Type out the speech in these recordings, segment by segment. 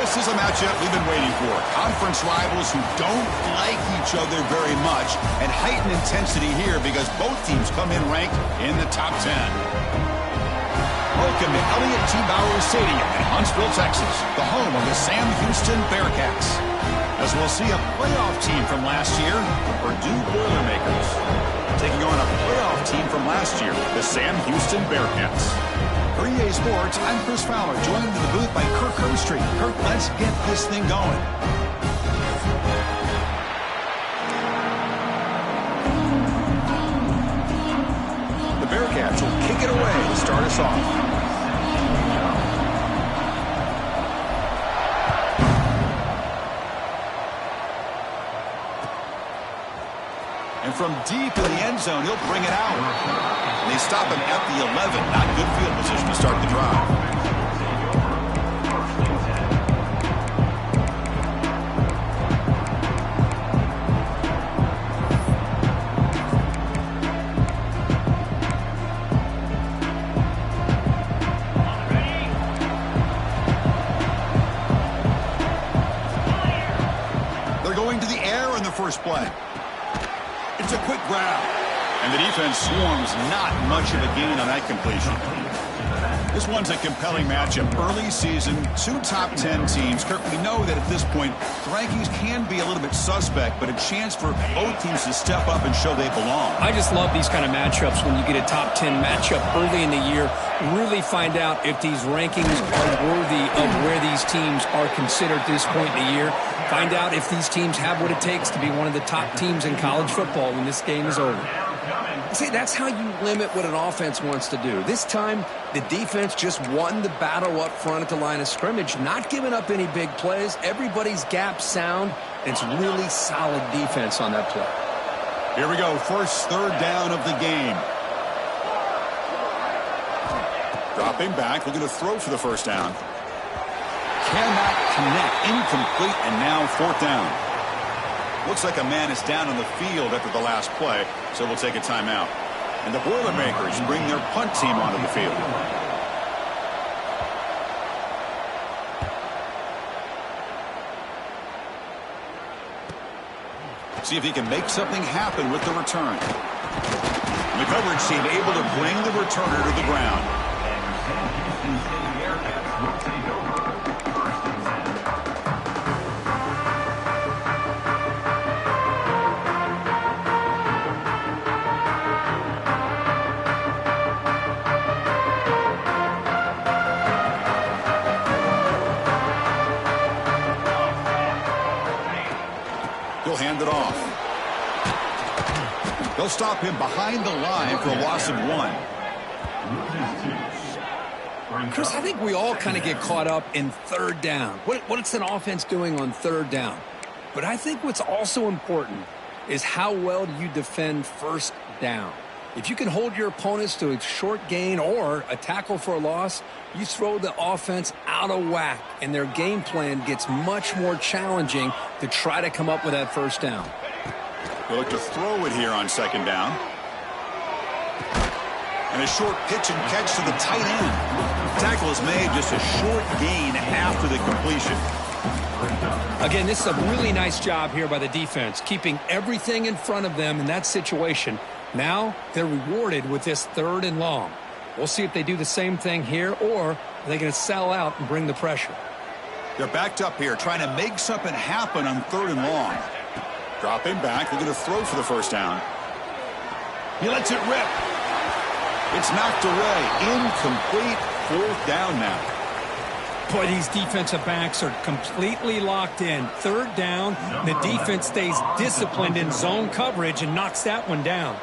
This is a matchup we've been waiting for. Conference rivals who don't like each other very much, and heightened intensity here because both teams come in ranked in the top 10. Welcome to Elliott T. Bowers Stadium in Huntsville, Texas, the home of the Sam Houston Bearcats. As we'll see a playoff team from last year, the Purdue Boilermakers, taking on a playoff team from last year, the Sam Houston Bearcats. For EA Sports, I'm Chris Fowler, joined in the booth by Kirk Herbstreit. Kirk, let's get this thing going. The Bearcats will kick it away to start us off. And from deep in the end zone, he'll bring it out. And they stop him at the 11. Not good field position to start the drive. They're going to the air on the first play. It's a quick grab. And the defense swarms not much of a gain on that completion. This one's a compelling matchup. Early season, two top 10 teams. Kirk, we know that at this point, the rankings can be a little bit suspect, but a chance for both teams to step up and show they belong. I just love these kind of matchups when you get a top 10 matchup early in the year. Really find out if these rankings are worthy of where these teams are considered at this point in the year. Find out if these teams have what it takes to be one of the top teams in college football when this game is over. See, that's how you limit what an offense wants to do. This time, the defense just won the battle up front at the line of scrimmage, not giving up any big plays. Everybody's gap sound. It's really solid defense on that play. Here we go, first third down of the game. Dropping back, looking to throw for the first down. Cannot connect, incomplete, and now fourth down. Looks like a man is down on the field after the last play, so we'll take a timeout. And the Boilermakers bring their punt team onto the field. See if he can make something happen with the return. And the coverage team able to bring the returner to the ground. He'll hand it off. They'll stop him behind the line for a loss of 1. Chris, I think we all kind of get caught up in third down. What's an offense doing on third down? But I think what's also important is how well do you defend first down. If you can hold your opponents to a short gain or a tackle for a loss, you throw the offense out of whack, and their game plan gets much more challenging to try to come up with that first down. They'll look to throw it here on second down. And a short pitch and catch to the tight end. Tackle is made, just a short gain after the completion. Again, this is a really nice job here by the defense, keeping everything in front of them in that situation. Now they're rewarded with this third and long. We'll see if they do the same thing here, or are they going to sell out and bring the pressure. They're backed up here, trying to make something happen on third and long. Dropping back, looking to throw for the first down. He lets it rip. It's knocked away. Incomplete. Fourth down now. Boy, these defensive backs are completely locked in. Third down, the defense stays disciplined in zone coverage and knocks that one down.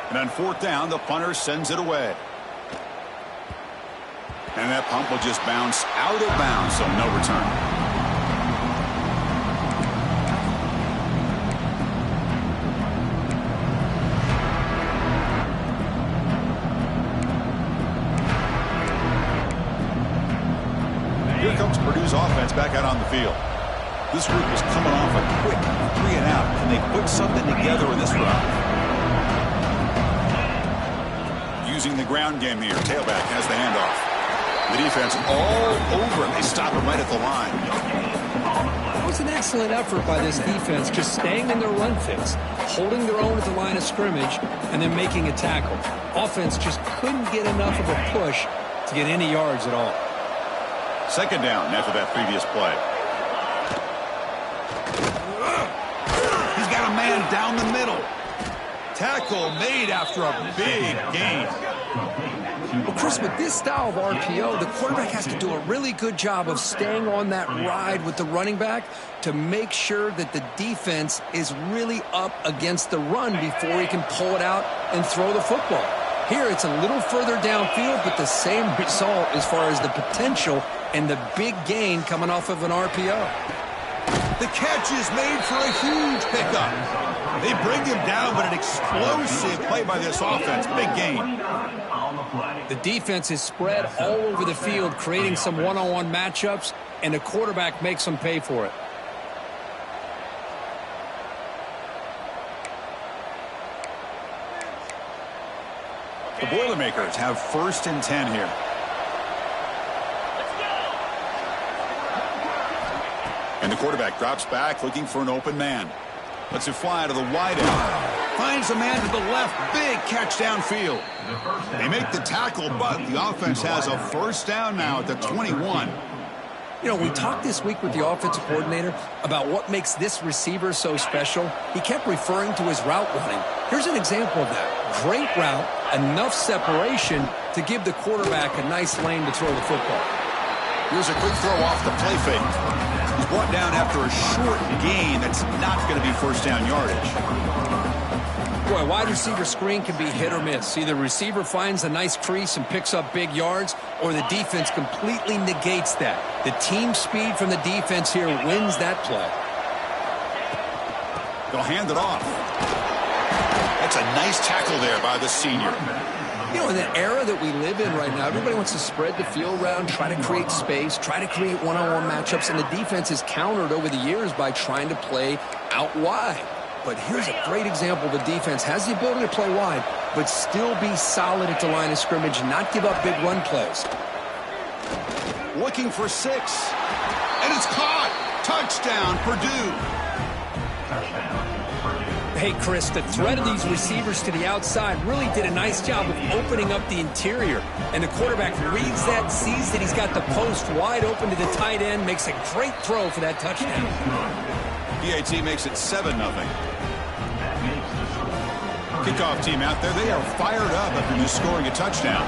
And on fourth down, the punter sends it away. And that pump will just bounce out of bounds, so no return. Here comes Purdue's offense back out on the field. This group is coming off a quick 3 and out. Can they put something together in this drive? using the ground game here. Tailback has the handoff. The defense all over him. They stop him right at the line. It was an excellent effort by this defense, just staying in their run fits, holding their own at the line of scrimmage, and then making a tackle. Offense just couldn't get enough of a push to get any yards at all. Second down after that previous play. He's got a man down the middle. Tackle made after a big gain. Well, Chris, with this style of RPO, the quarterback has to do a really good job of staying on that ride with the running back to make sure that the defense is really up against the run before he can pull it out and throw the football. Here, it's a little further downfield, but the same result as far as the potential and the big gain coming off of an RPO. The catch is made for a huge pickup. They bring him down, but an explosive play by this offense. Big gain. The defense is spread all over the field, creating some one-on-one matchups, and the quarterback makes them pay for it. The Boilermakers have 1st and 10 here. And the quarterback drops back looking for an open man. Lets it fly to the wide end. Finds a man to the left. Big catch downfield. They make the tackle, but the offense has a 1st down now at the 21. You know, we talked this week with the offensive coordinator about what makes this receiver so special. He kept referring to his route running. Here's an example of that. Great route, enough separation to give the quarterback a nice lane to throw the football. Here's a quick throw off the play fake. He's brought down after a short gain that's not going to be 1st down yardage. Boy, wide receiver screen can be hit or miss. Either receiver finds a nice crease and picks up big yards, or the defense completely negates that. The team speed from the defense here wins that play. They'll hand it off. That's a nice tackle there by the senior. You know, in the era that we live in right now, everybody wants to spread the field around, try to create space, try to create one-on-one matchups, and the defense is countered over the years by trying to play out wide. But here's a great example. The defense has the ability to play wide, but still be solid at the line of scrimmage, not give up big run plays. Looking for 6. And it's caught. Touchdown, Purdue. Hey, Chris, the threat of these receivers to the outside really did a nice job of opening up the interior. And the quarterback reads that, sees that he's got the post wide open to the tight end, makes a great throw for that touchdown. PAT makes it 7-0. Kickoff team out there, they are fired up after just scoring a touchdown.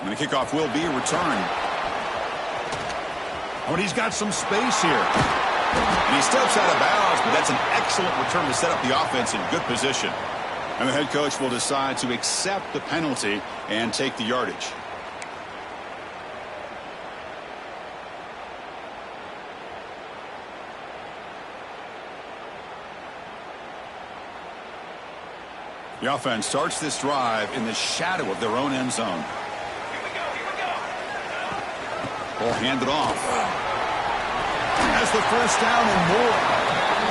And the kickoff will be a return. Oh, and he's got some space here. And he steps out of bounds, but that's an excellent return to set up the offense in good position. And the head coach will decide to accept the penalty and take the yardage. The offense starts this drive in the shadow of their own end zone. Ball handed off. Has the 1st down and more.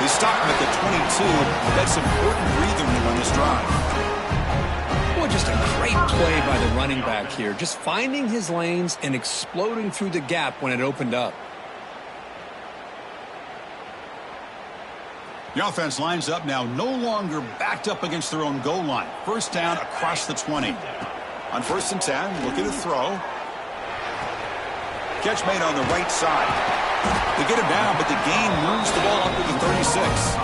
They stop him at the 22. That's important breathing room on this drive. Well, just a great play by the running back here. Just finding his lanes and exploding through the gap when it opened up. The offense lines up now, no longer backed up against their own goal line. 1st down across the 20. On 1st and 10, looking to throw. Catch made on the right side. They get him down, but the gain moves the ball up to the 36.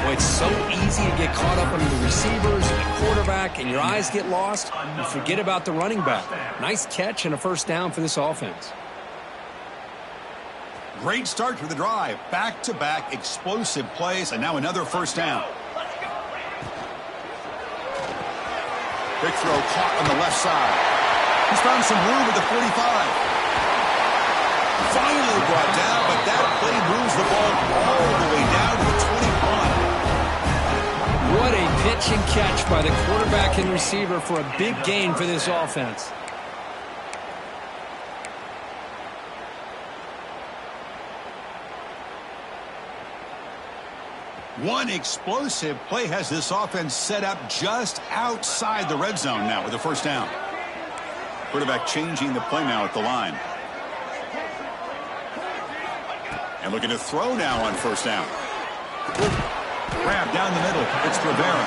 Well, it's so easy to get caught up under the receivers and the quarterback, and your eyes get lost. You forget about the running back. Nice catch and a 1st down for this offense. Great start to the drive. Back-to-back explosive plays, and now another 1st down. Big throw caught on the left side. He's found some room at the 45. Finally brought down, but that play moves the ball all the way down to the 21. What a pitch and catch by the quarterback and receiver for a big gain for this offense. One explosive play has this offense set up just outside the red zone now with a first down. Quarterback changing the play now at the line. And looking to throw now on first down. Grab down the middle. It's Rivera.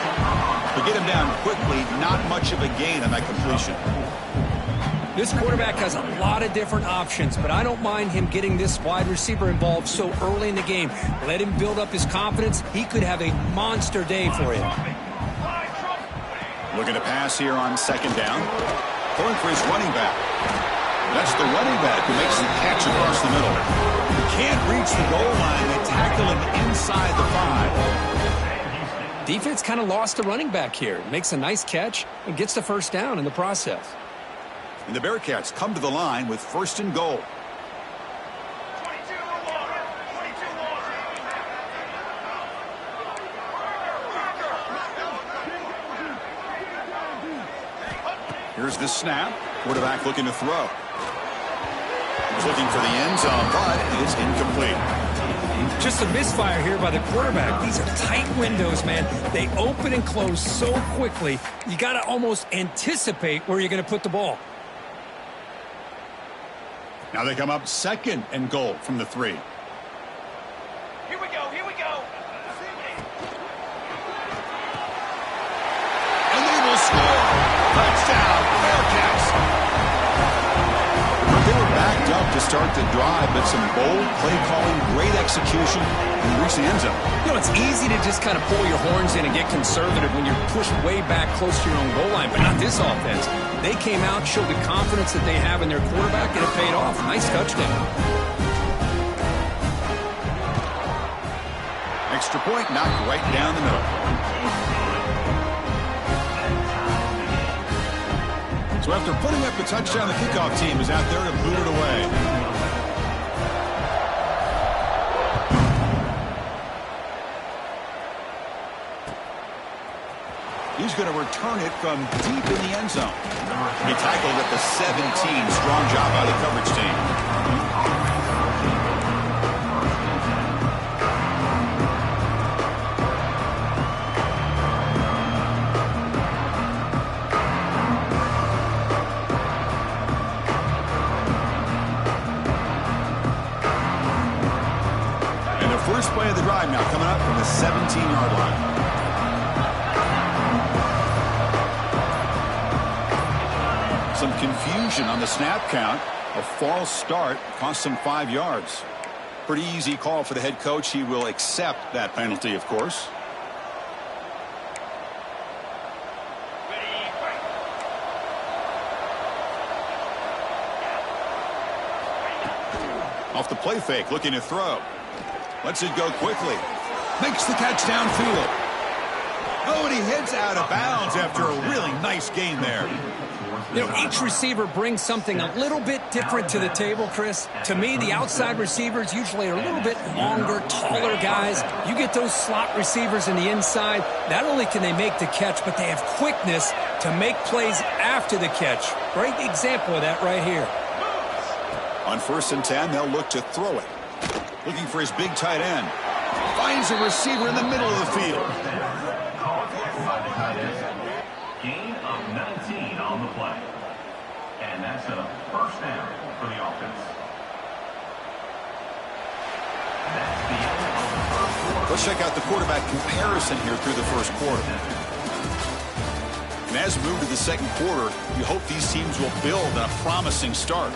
To get him down quickly, not much of a gain on that completion. This quarterback has a lot of different options, but I don't mind him getting this wide receiver involved so early in the game. Let him build up his confidence. He could have a monster day for you. Looking to pass here on second down. Going for his running back. That's the running back who makes the catch across the middle. He can't reach the goal line. They tackle him inside the 5. Defense kind of lost a running back here. Makes a nice catch and gets the first down in the process. And the Bearcats come to the line with first and goal. Here's the snap. Quarterback looking to throw. He's looking for the end zone, but it's incomplete. Just a misfire here by the quarterback. These are tight windows, man. They open and close so quickly. You got to almost anticipate where you're going to put the ball. Now they come up second and goal from the 3. Here we go. And they will score. Touchdown, Bearcats. They were backed up to start the drive, but some bold play calling, great execution, and reach the end zone. You know, it's easy to just kind of pull your horns in and get conservative when you're pushed way back close to your own goal line, but not this offense. They came out, showed the confidence that they have in their quarterback, and it paid off. Nice touchdown. Extra point knocked right down the middle. So after putting up the touchdown, the kickoff team is out there to boot it away. He's going to return it from deep in the end zone. He tackled at the 17. Strong job by the coverage team. And the first play of the drive now coming up from the 17-yard line. Some confusion on the snap count. A false start cost him 5 yards. Pretty easy call for the head coach. He will accept that penalty, of course. Off the play fake, looking to throw. Lets it go quickly. Makes the catch downfield. Oh, and he heads out of bounds after a really nice gain there. You know, each receiver brings something a little bit different to the table, Chris. To me, the outside receivers usually are a little bit longer, taller guys. You get those slot receivers in the inside, not only can they make the catch, but they have quickness to make plays after the catch. Great example of that right here. On 1st and 10, they'll look to throw it. Looking for his big tight end. Finds a receiver in the middle of the field. Gain of 19 on the play. And that's a first down for the offense. That's the end of the first quarter. Let's check out the quarterback comparison here through the first quarter. And as we move to the second quarter, you hope these teams will build on a promising start.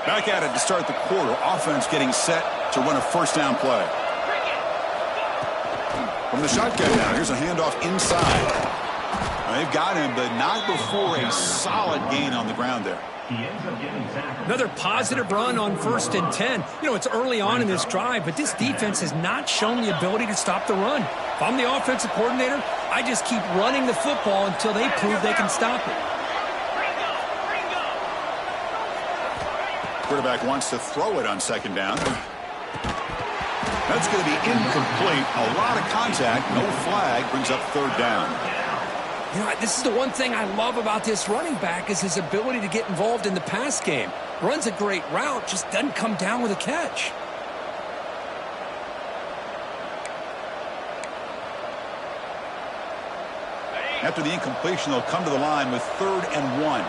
Back at it to start the quarter. Offense getting set to run a first down play. From the shotgun now, here's a handoff inside. They've got him, but not before a solid gain on the ground there. Another positive run on 1st and 10. You know, it's early on in this drive, but this defense has not shown the ability to stop the run. If I'm the offensive coordinator, I just keep running the football until they prove they can stop it. Quarterback wants to throw it on second down. That's going to be incomplete. A lot of contact. No flag. Brings up third down. You know, this is the one thing I love about this running back is his ability to get involved in the pass game. Runs a great route, just doesn't come down with a catch. After the incompletion, they'll come to the line with 3rd and 1.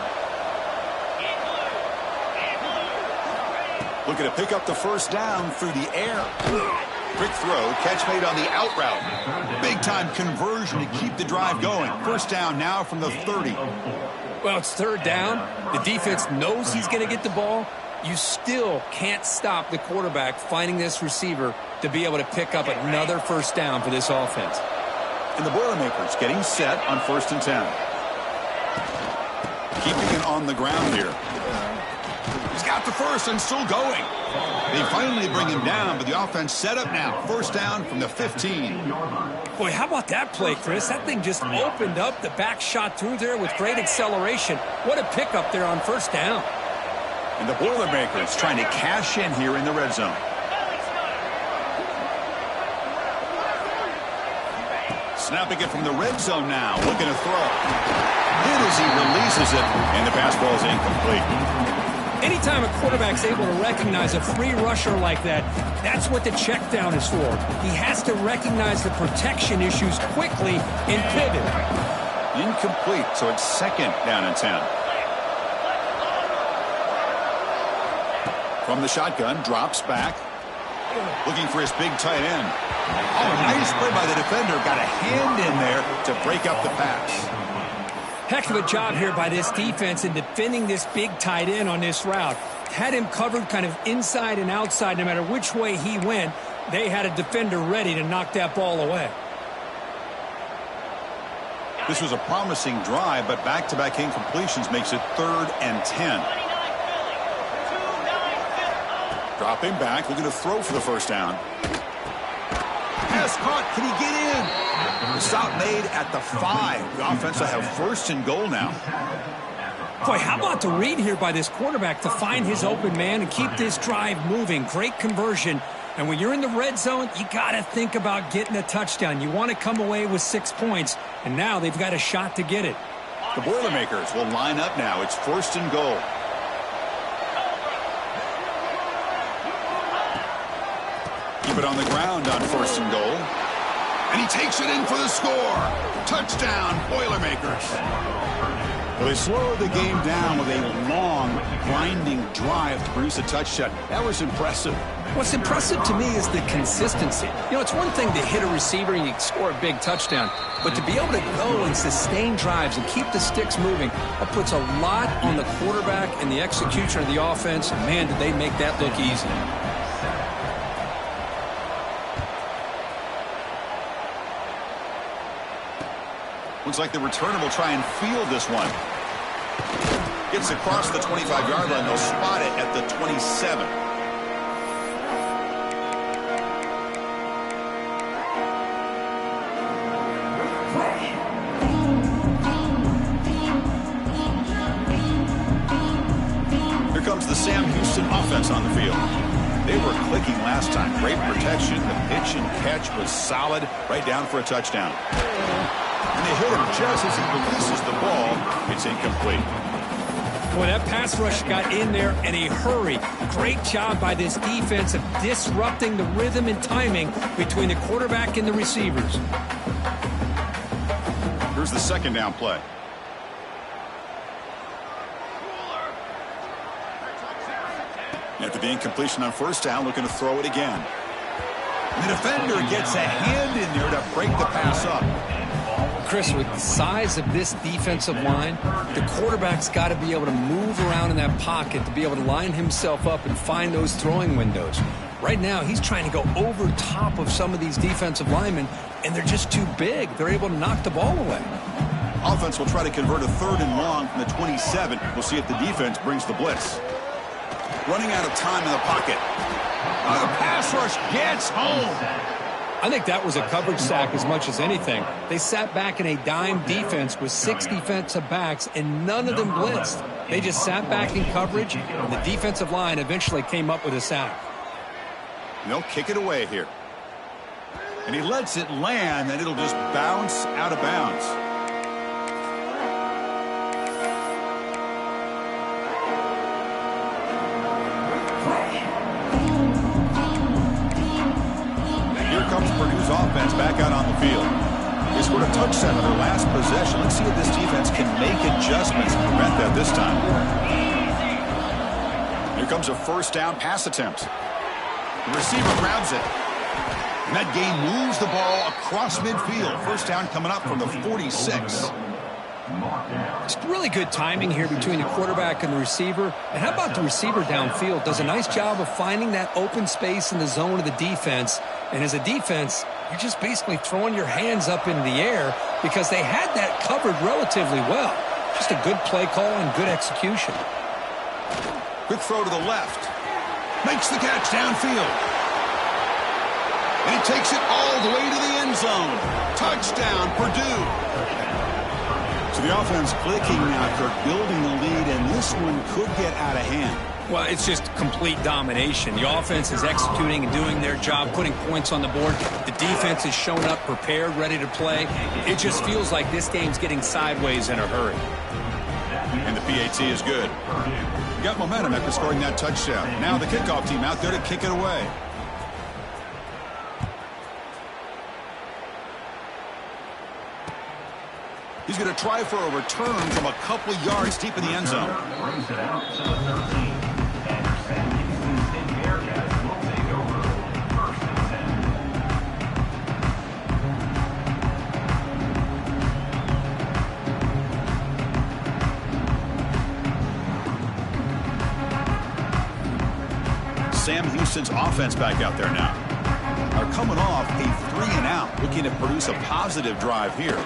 Looking to pick up the first down through the air. Quick throw, catch made on the out route. Big-time conversion to keep the drive going. First down now from the 30. Well, it's 3rd down. The defense knows he's going to get the ball. You still can't stop the quarterback finding this receiver to be able to pick up another first down for this offense. And the Boilermakers getting set on 1st and 10. Keeping it on the ground here. He's got the first and still going. They finally bring him down, but the offense set up now. First down from the 15. Boy, how about that play, Chris? That thing just opened up. The back shot through there with great acceleration. What a pickup there on first down. And the Boilermakers trying to cash in here in the red zone. Snapping it from the red zone now. Looking to throw. Hit as he releases it, and the pass ball is incomplete. Anytime a quarterback's able to recognize a free rusher like that, that's what the check down is for. He has to recognize the protection issues quickly and pivot. Incomplete, so it's 2nd down and 10. From the shotgun, drops back. Looking for his big tight end. Oh, nice play by the defender. Got a hand in there to break up the pass. Heck of a job here by this defense in defending this big tight end on this route. Had him covered kind of inside and outside no matter which way he went. They had a defender ready to knock that ball away. This was a promising drive, but back-to-back incompletions makes it 3rd and 10. Dropping back, looking to throw for the first down. Pass caught. Can he get in? The stop made at the 5. The offense will have 1st and goal now. Boy, how about the read here by this quarterback to find his open man and keep this drive moving. Great conversion. And when you're in the red zone, you got to think about getting a touchdown. You want to come away with 6 points. And now they've got a shot to get it. The Boilermakers will line up now. It's 1st and goal. Keep it on the ground on 1st and goal. And he takes it in for the score. Touchdown, Boilermakers. Well, they slowed the game down with a long, grinding drive to produce a touchdown. That was impressive. What's impressive to me is the consistency. You know, it's one thing to hit a receiver and you score a big touchdown, but to be able to go and sustain drives and keep the sticks moving, that puts a lot on the quarterback and the execution of the offense. And man, did they make that look easy. Looks like the returner will try and field this one. Gets across the 25-yard line. They'll spot it at the 27. Here comes the Sam Houston offense on the field. They were clicking last time. Great protection. The pitch and catch was solid. Right down for a touchdown. And they hit him just as he releases the ball. It's incomplete. Boy, that pass rush got in there in a hurry. Great job by this defense of disrupting the rhythm and timing between the quarterback and the receivers. Here's the 2nd down play. After the incompletion on 1st down, looking to throw it again. The defender gets a hand in there to break the pass up. Chris, with the size of this defensive line, the quarterback's got to be able to move around in that pocket to be able to line himself up and find those throwing windows. Right now, he's trying to go over top of some of these defensive linemen, and they're just too big. They're able to knock the ball away. Offense will try to convert a 3rd and long from the 27. We'll see if the defense brings the blitz. Running out of time in the pocket. The pass rush gets home. I think that was a coverage sack as much as anything. They sat back in a dime defense with 6 defensive backs, and none of them blitzed. They just sat back in coverage, and the defensive line eventually came up with a sack. And they'll kick it away here. And he lets it land, and it'll just bounce out of bounds. Purdue's offense back out on the field. They scored a touchdown on their last possession. Let's see if this defense can make adjustments to prevent that this time. Here comes a first down pass attempt. The receiver grabs it. And that gain moves the ball across midfield. First down coming up from the 46. It's really good timing here between the quarterback and the receiver. And how about the receiver downfield? Does a nice job of finding that open space in the zone of the defense. And as a defense, you're just basically throwing your hands up in the air because they had that covered relatively well. Just a good play call and good execution. Quick throw to the left. Makes the catch downfield. And he takes it all the way to the end zone. Touchdown, Purdue. So the offense clicking after building the lead, and this one could get out of hand. Well, it's just complete domination. The offense is executing and doing their job, putting points on the board. The defense is showing up prepared, ready to play. It just feels like this game's getting sideways in a hurry. And the PAT is good. Got momentum after scoring that touchdown. Now the kickoff team out there to kick it away. He's going to try for a return from a couple yards deep in the end zone. Brings it out to the 13. And Sam Houston's Bearcats will take over. First and 10. Sam Houston's offense back out there now. Are coming off a 3-and-out, looking to produce a positive drive here.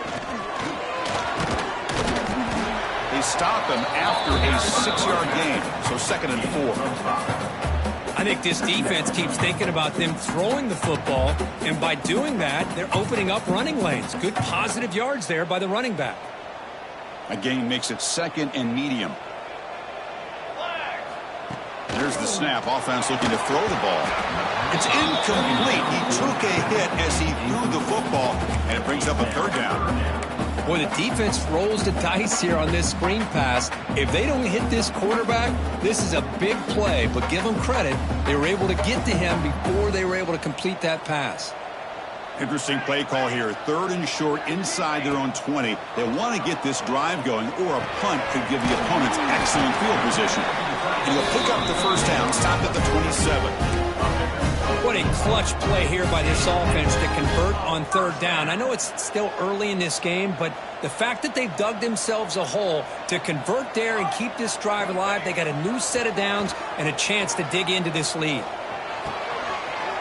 They stop him after a 6-yard gain, so 2nd and 4. I think this defense keeps thinking about them throwing the football, and by doing that, they're opening up running lanes. Good positive yards there by the running back. A gain makes it 2nd and medium. There's the snap. Offense looking to throw the ball. It's incomplete. He took a hit as he threw the football, and it brings up a 3rd down. Boy, the defense rolls the dice here on this screen pass. If they don't hit this quarterback, this is a big play, but give them credit. They were able to get to him before they were able to complete that pass. Interesting play call here. 3rd and short inside their own 20. They want to get this drive going, or a punt could give the opponents excellent field position. And he'll pick up the first down, stop at the 27. What a clutch play here by this offense to convert on 3rd down. I know it's still early in this game, but the fact that they've dug themselves a hole to convert there and keep this drive alive, they got a new set of downs and a chance to dig into this lead.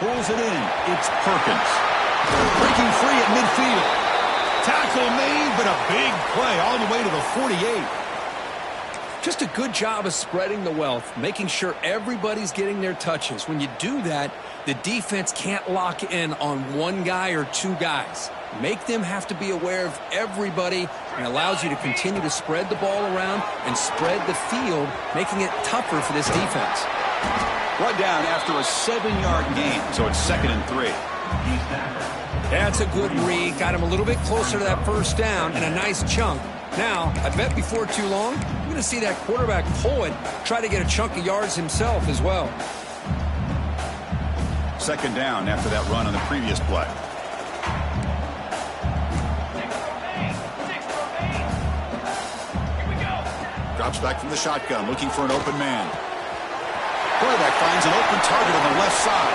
Pulls it in. It's Perkins. Breaking free at midfield. Tackle made, but a big play all the way to the 48. Just a good job of spreading the wealth, making sure everybody's getting their touches. When you do that, the defense can't lock in on one guy or 2 guys. Make them have to be aware of everybody, and allows you to continue to spread the ball around and spread the field, making it tougher for this defense. Brought down after a 7-yard gain, so it's 2nd and 3. That's a good read. Got him a little bit closer to that first down and a nice chunk. Now, I bet before too long, we're going to see that quarterback pull it, try to get a chunk of yards himself as well. 2nd down after that run on the previous play. Drops back from the shotgun, looking for an open man. Quarterback finds an open target on the left side.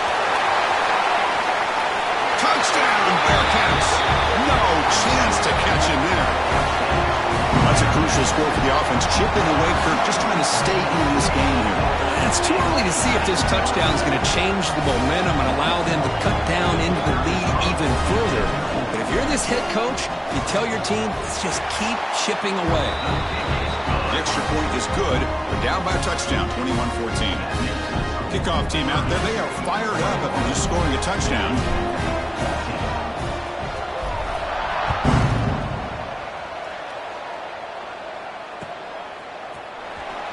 Touchdown, Bearcats! No chance to catch him there. That's a crucial score for the offense. Chipping away, Kirk, just trying to stay in this game here. It's too early to see if this touchdown is going to change the momentum and allow them to cut down into the lead even further. But if you're this head coach, you tell your team, let's just keep chipping away. The extra point is good. We're down by a touchdown, 21-14. Kickoff team out there. They are fired up after just scoring a touchdown.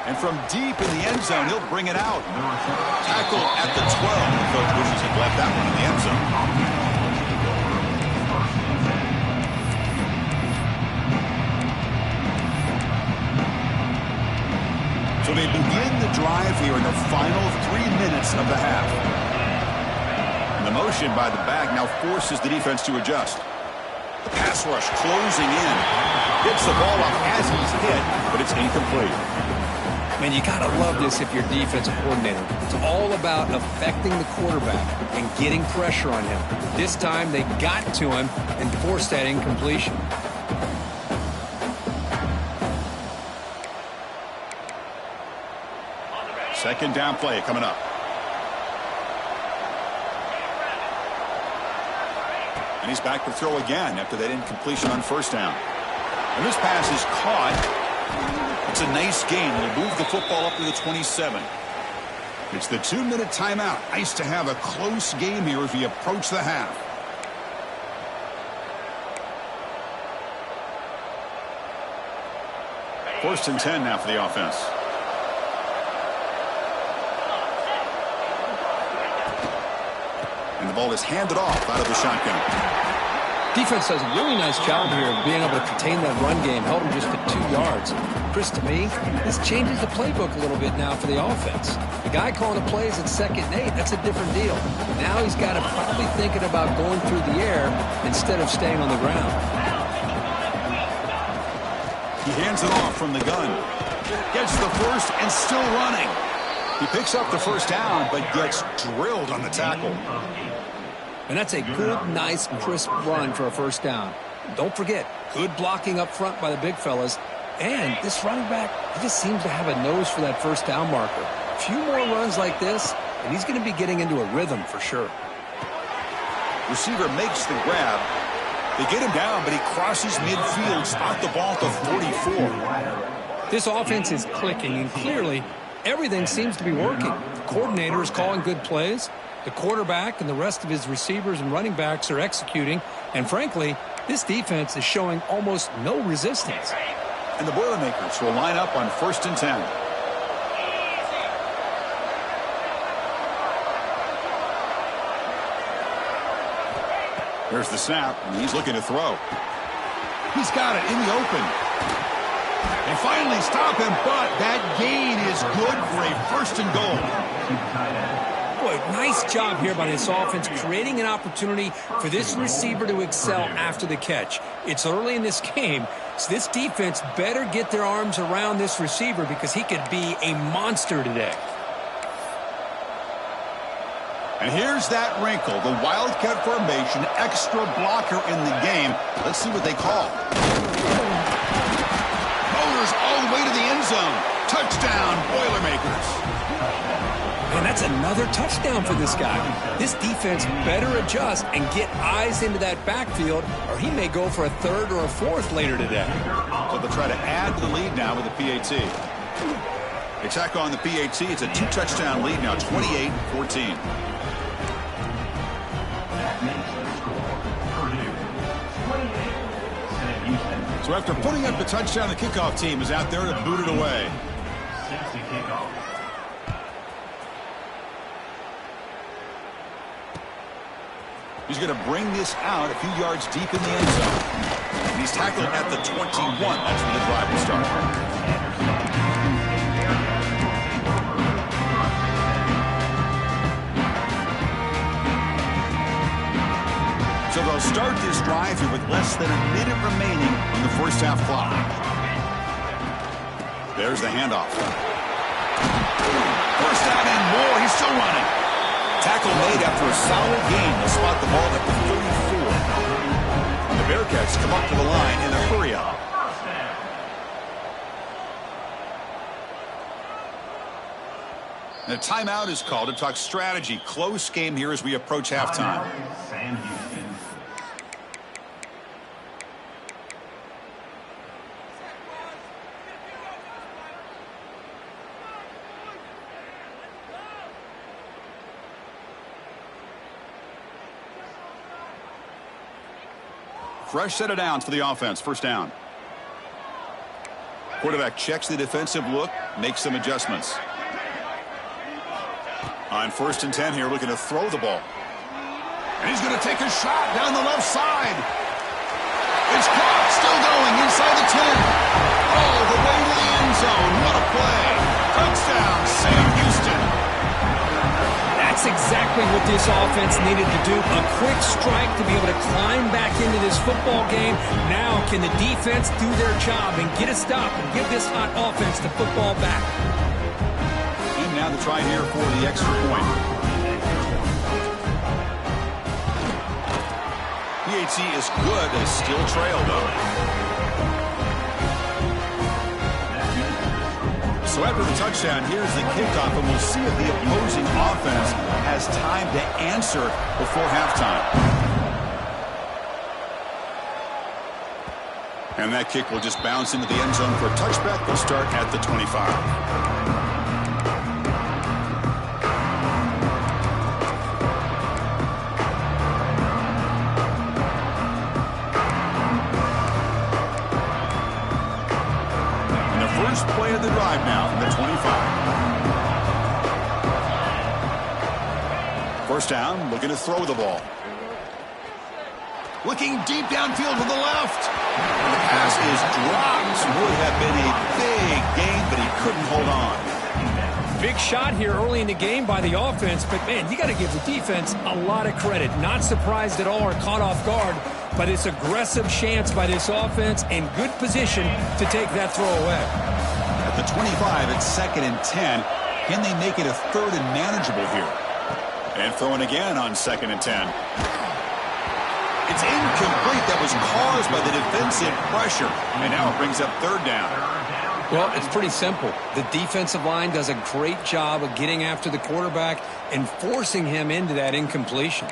And from deep in the end zone, he'll bring it out. Tackle at the 12. The coach wishes he'd left that one in the end zone. So they begin the drive here in the final 3 minutes of the half. And the motion by the back now forces the defense to adjust. The pass rush closing in. Hits the ball up as he's hit, but it's incomplete. Man, you got to love this if you're defensive coordinator. It's all about affecting the quarterback and getting pressure on him. This time they got to him and forced that incompletion. Second down play coming up. And he's back to throw again after that incompletion on first down. And this pass is caught. It's a nice gain. It'll move the football up to the 27. It's the 2-minute timeout. Nice to have a close game here as we approach the half. First and 10 now for the offense. And the ball is handed off out of the shotgun. Defense does a really nice job here of being able to contain that run game. Held him just to 2 yards. Chris, to me, this changes the playbook a little bit now for the offense. The guy calling the plays at 2nd and 8, that's a different deal. Now he's got to probably thinking about going through the air instead of staying on the ground. He hands it off from the gun. Gets the first and still running. He picks up the first down, but gets drilled on the tackle. And that's a good, nice, crisp run for a first down. Don't forget, good blocking up front by the big fellas. And this running back, he just seems to have a nose for that first down marker. A few more runs like this, and he's going to be getting into a rhythm for sure. Receiver makes the grab. They get him down, but he crosses midfield, spot the ball to 44. This offense is clicking, and clearly everything seems to be working. The coordinator is calling good plays. The quarterback and the rest of his receivers and running backs are executing. And frankly, this defense is showing almost no resistance. And the Boilermakers will line up on 1st and 10. There's the snap, and he's looking to throw. He's got it in the open. They finally stop him, but that gain is good for a 1st and goal. Boy, nice job here by this offense, creating an opportunity for this receiver to excel after the catch. It's early in this game, so this defense better get their arms around this receiver because he could be a monster today. And here's that wrinkle, the Wildcat formation, extra blocker in the game. Let's see what they call. Motors all the way to the end zone. Touchdown, Boilermakers. And that's another touchdown for this guy. This defense better adjust and get eyes into that backfield, or he may go for a 3rd or a 4th later today. So they'll try to add to the lead now with the PAT. They tack on the PAT. It's a 2-touchdown lead now, 28-14. So after putting up the touchdown, the kickoff team is out there to boot it away. He's going to bring this out a few yards deep in the end zone. And he's tackled at the 21. That's where the drive will start. So they'll start this drive here with less than a minute remaining on the first half clock. There's the handoff. First down and more. He's still running. Tackle made after a solid gain. They'll spot the ball at the 34. And the Bearcats come up to the line in a hurry-up. And a timeout is called to talk strategy. Close game here as we approach halftime. Fresh set of downs for the offense. First down. Quarterback checks the defensive look, makes some adjustments. On 1st and 10 here, looking to throw the ball. And he's going to take a shot down the left side. It's caught, still going inside the 10. All the way to the end zone. What a play. Touchdown, Sam Houston. That's exactly what this offense needed to do. A quick strike to be able to climb back into this football game. Now can the defense do their job and get a stop and give this hot offense the football back? And now the try here for the extra point. PAT is good. They still trail, though. So after the touchdown, here's the kickoff, and we'll see if the opposing offense has time to answer before halftime. And that kick will just bounce into the end zone for a touchback. They'll start at the 25. Play of the drive now from the 25. First down, looking to throw the ball. Looking deep downfield to the left. And the pass is dropped. Would have been a big gain, but he couldn't hold on. Big shot here early in the game by the offense, but man, you got to give the defense a lot of credit. Not surprised at all or caught off guard, but it's aggressive chance by this offense in good position to take that throw away. At the 25, it's 2nd and 10. Can they make it a 3rd and manageable here? And throwing again on 2nd and 10. It's incomplete. That was caused by the defensive pressure. And now it brings up 3rd down. Well, it's pretty simple. The defensive line does a great job of getting after the quarterback and forcing him into that incompletion.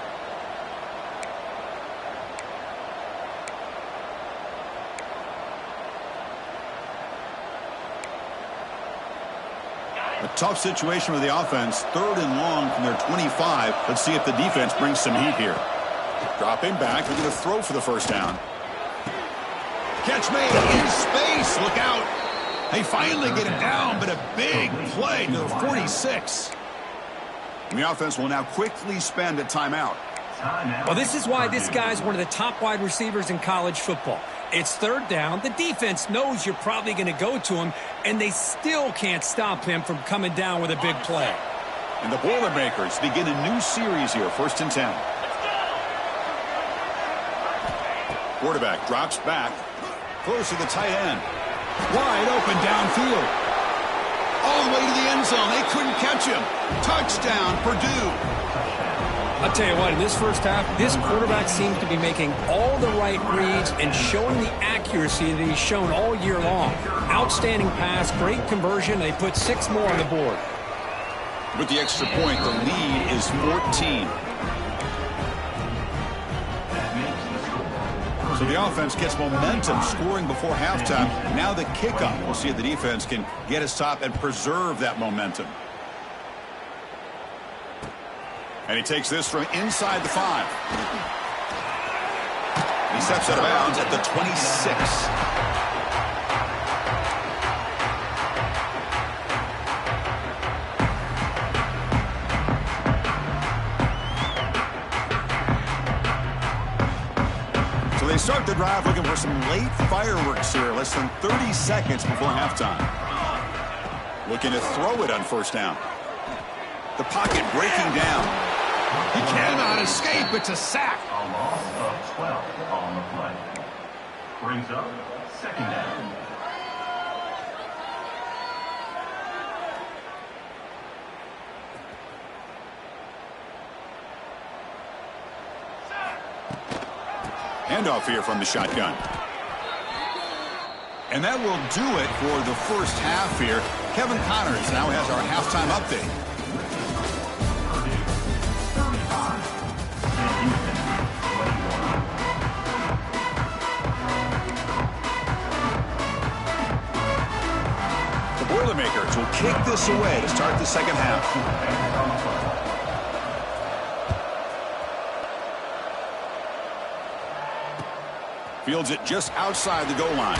A tough situation for the offense. 3rd and long from their 25. Let's see if the defense brings some heat here. Dropping back. They're going to throw for the first down. Catch made in space. Look out. They finally get him down, but a big play to the 46. And the offense will now quickly spend a timeout. Well, this is why this guy's one of the top wide receivers in college football. It's 3rd down. The defense knows you're probably going to go to him, and they still can't stop him from coming down with a big play. And the Boilermakers begin a new series here, 1st and 10. Quarterback drops back, throws to the tight end. Wide open downfield. All the way to the end zone. They couldn't catch him. Touchdown, Purdue. I'll tell you what, in this first half, this quarterback seems to be making all the right reads and showing the accuracy that he's shown all year long. Outstanding pass, great conversion. They put 6 more on the board. With the extra point, the lead is 14. So the offense gets momentum, scoring before halftime. Now the kickoff. We'll see if the defense can get a stop and preserve that momentum. And he takes this from inside the 5. He steps out of bounds at the 26. So they start the drive looking for some late fireworks here, less than 30 seconds before halftime. Looking to throw it on first down. The pocket breaking down. He cannot escape. It's a sack. A loss of 12 on the play. Brings up 2nd down. Handoff here from the shotgun. And that will do it for the first half here. Kevin Connors now has our halftime update. The Boilermakers will kick this away to start the second half. Fields it just outside the goal line.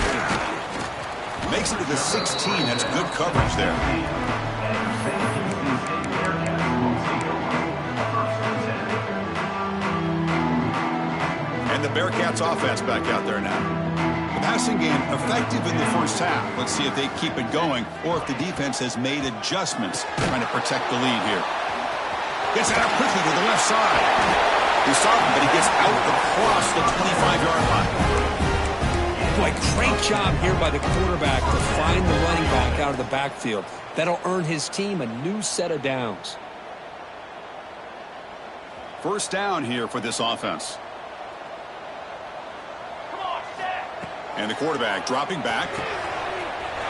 Makes it to the 16. That's good coverage there. And the Bearcats offense back out there now. The passing game effective in the first half. Let's see if they keep it going or if the defense has made adjustments trying to protect the lead here. Gets it out quickly to the left side. He's stopping, but he gets out across the 25-yard line. Boy, great job here by the quarterback to find the running back out of the backfield. That'll earn his team a new set of downs. First down here for this offense. And the quarterback dropping back.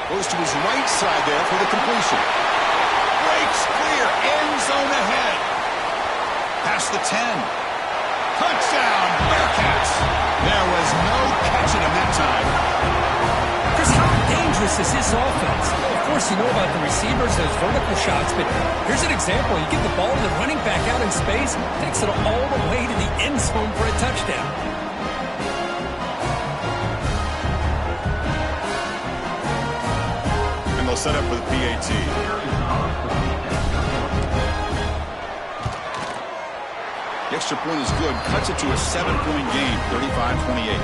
Goes to his right side there for the completion. Breaks clear. End zone ahead. Past the 10. Touchdown, Bearcats. There was no catching him that time. Chris, how dangerous is this offense? Of course, you know about the receivers, those vertical shots, but here's an example. You give the ball to the running back out in space, takes it all the way to the end zone for a touchdown. And they'll set up for the PAT. The extra point is good. Cuts it to a 7-point game, 35-28.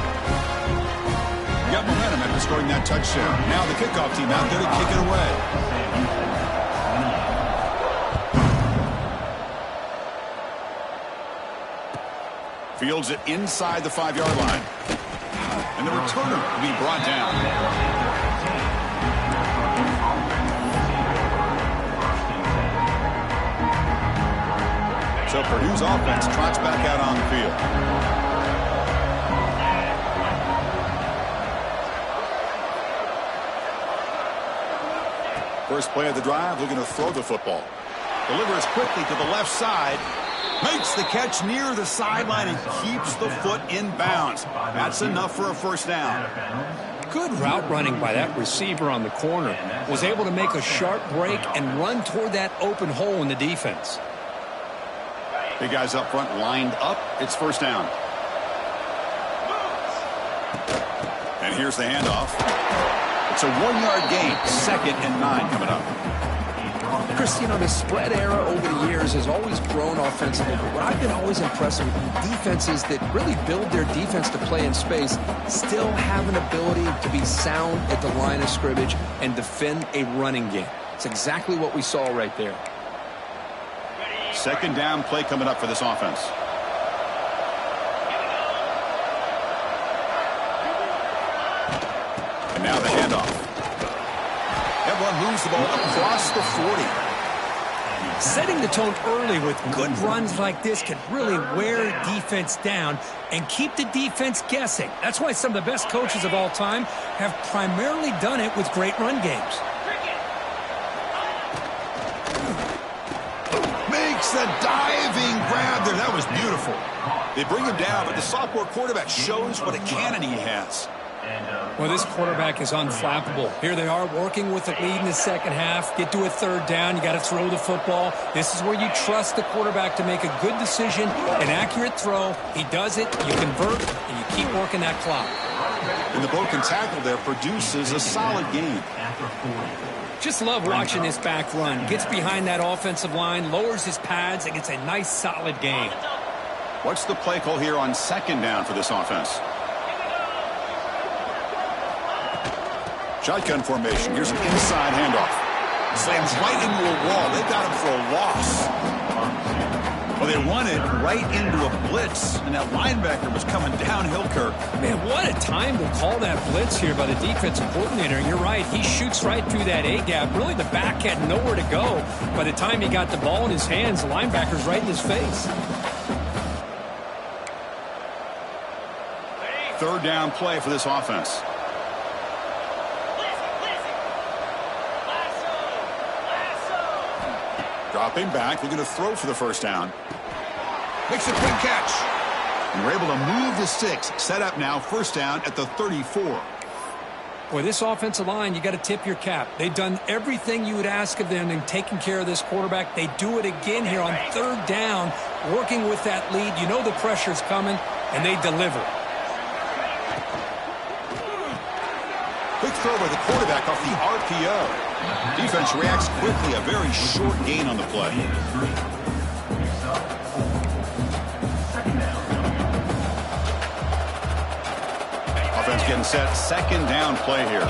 Got momentum after scoring that touchdown. Now the kickoff team out there to kick it away. Fields it inside the 5-yard line. And the returner will be brought down. So Purdue's offense trots back out on the field. First play of the drive, looking to throw the football. Delivers quickly to the left side. Makes the catch near the sideline and keeps the foot in bounds. That's enough for a first down. Good route running by that receiver on the corner. Was able to make a sharp break and run toward that open hole in the defense. Big guys up front lined up. It's first down. And here's the handoff. It's a 1-yard gain. 2nd and 9 coming up. Chris, you know, the spread era over the years has always grown offensively, but what I've been always impressed with defenses that really build their defense to play in space still have an ability to be sound at the line of scrimmage and defend a running game. It's exactly what we saw right there. Second down play coming up for this offense. And now the handoff. Everyone moves the ball across the 40. Setting the tone early with good runs like this can really wear defense down and keep the defense guessing. That's why some of the best coaches of all time have primarily done it with great run games. Makes the diving grab there. That was beautiful. They bring him down, but the sophomore quarterback shows what a cannon he has. Well, this quarterback is unflappable. Here they are working with the lead in the second half. Get to a third down. You got to throw the football. This is where you trust the quarterback to make a good decision, an accurate throw. He does it, you convert, and you keep working that clock. And the broken tackle there produces a solid game. Just love watching this back run. Gets behind that offensive line, lowers his pads, and gets a nice solid gain. What's the play call here on second down for this offense? Shotgun formation. Here's an inside handoff. Slams right into a wall. They got him for a loss. Well, they run it right into a blitz, and that linebacker was coming downhill, Kirk. Man, what a time to call that blitz here by the defensive coordinator. You're right. He shoots right through that A-gap. Really, the back had nowhere to go. By the time he got the ball in his hands, the linebacker's right in his face. Third down play for this offense. Dropping back, looking to throw for the first down. Makes a quick catch. And we're able to move the sticks. Set up now, first down at the 34. Boy, this offensive line, you got to tip your cap. They've done everything you would ask of them in taking care of this quarterback. They do it again here on third down, working with that lead. You know the pressure's coming, and they deliver. Quick throw by the quarterback off the RPO. Defense reacts quickly. A very short gain on the play. Offense getting set. Second down play here.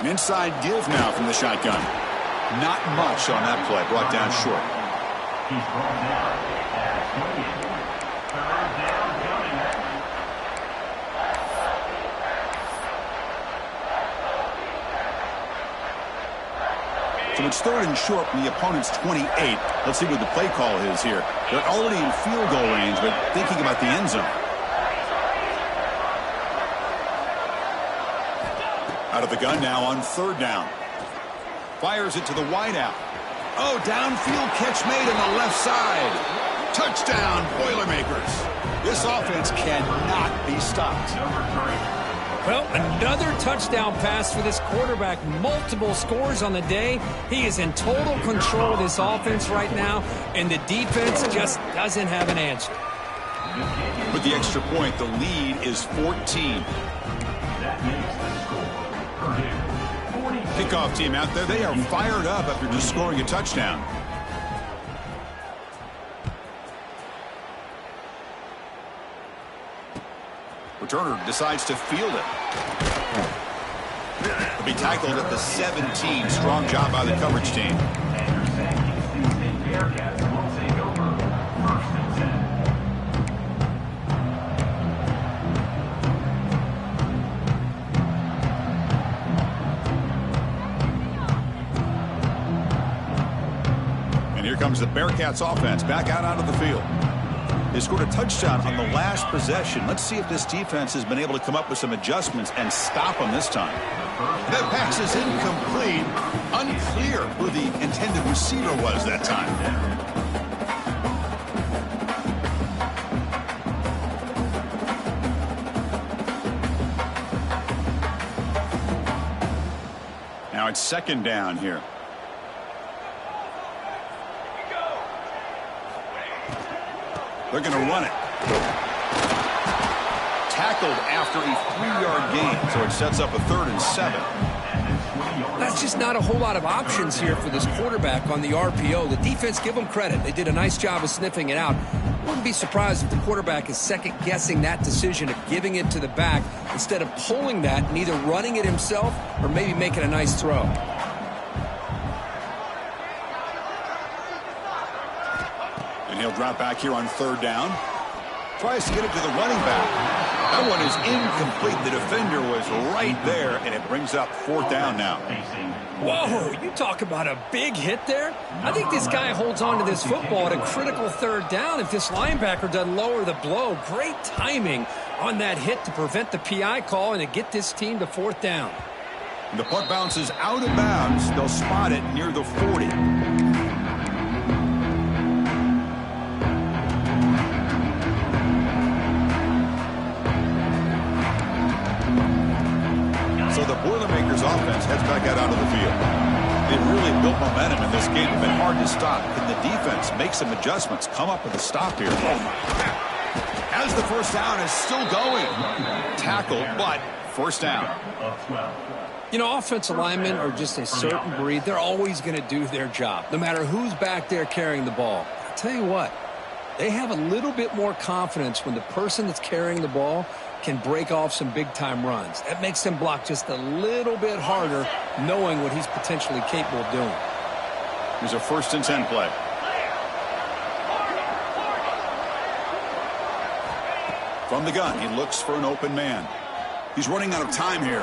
An inside give now from the shotgun. Not much on that play, brought down short. He's brought down at 28. Third down coming. So it's third and short from the opponent's 28. Let's see what the play call is here. They're already in field goal range, but thinking about the end zone. Out of the gun now on third down. Fires it to the wideout. Oh, downfield catch made on the left side. Touchdown, Boilermakers. This offense cannot be stopped. Well, another touchdown pass for this quarterback. Multiple scores on the day. He is in total control of this offense right now, and the defense just doesn't have an answer. With the extra point, the lead is 14. That makes the score Purdue 40. Kickoff team out there, they are fired up after just scoring a touchdown. Returner decides to field it. He'll be tackled at the 17. Strong job by the coverage team. Bearcats will take over. First and 10. And here comes the Bearcats offense back out onto the field. They scored a touchdown on the last possession. Let's see if this defense has been able to come up with some adjustments and stop them this time. That pass is incomplete. Unclear who the intended receiver was that time. Now it's second down here. They're going to run it. Tackled after a 3-yard gain, so it sets up a 3rd and 7. That's just not a whole lot of options here for this quarterback on the RPO. The defense, give them credit. They did a nice job of sniffing it out. Wouldn't be surprised if the quarterback is second-guessing that decision of giving it to the back instead of pulling that and either running it himself or maybe making a nice throw. And he'll drop back here on third down. Tries to get it to the running back. That one is incomplete. The defender was right there, and it brings up fourth down now. Whoa, you talk about a big hit there. I think this guy holds on to this football at a critical third down if this linebacker doesn't lower the blow. Great timing on that hit to prevent the PI call and to get this team to fourth down. The punt bounces out of bounds. They'll spot it near the 40. So the Boilermakers offense heads back out onto the field. They've really built momentum in this game. It's been hard to stop. Can the defense make some adjustments, come up with a stop here? As the first down is still going. Tackle, but first down. You know, offensive linemen are just a certain breed. They're always going to do their job, no matter who's back there carrying the ball. I'll tell you what, they have a little bit more confidence when the person that's carrying the ball can break off some big-time runs. That makes them block just a little bit harder, knowing what he's potentially capable of doing. Here's a 1st and 10 play. From the gun, he looks for an open man. He's running out of time here.